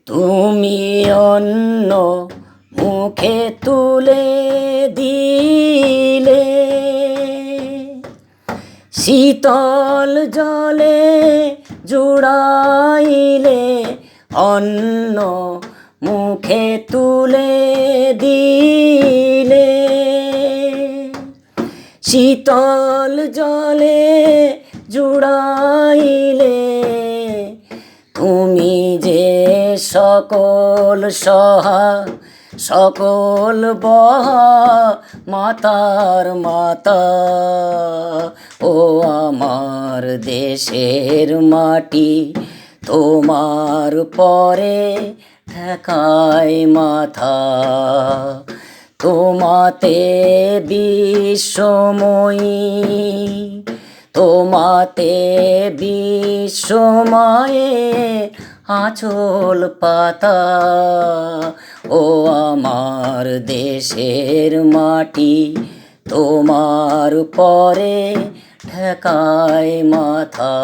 তুমি অন্য মুখে তুলে দিলে, শীতল জলে জুড়াইলে, অন্য মুখে তুলে দিলে। শীতল জলে জুড়াইলে, তুমি যে সকল সহা সকল বহা মাতার মাতা। ও আমার দেশের মাটি, তোমার পরে ঠেকায় মাথা। তোমাতে বিশ্বময়ী, তোমাতে বিশ্বময়ে আঁচল পাতা। ও আমার দেশের মাটি, তোমার পরে ঠেকায় মাথা।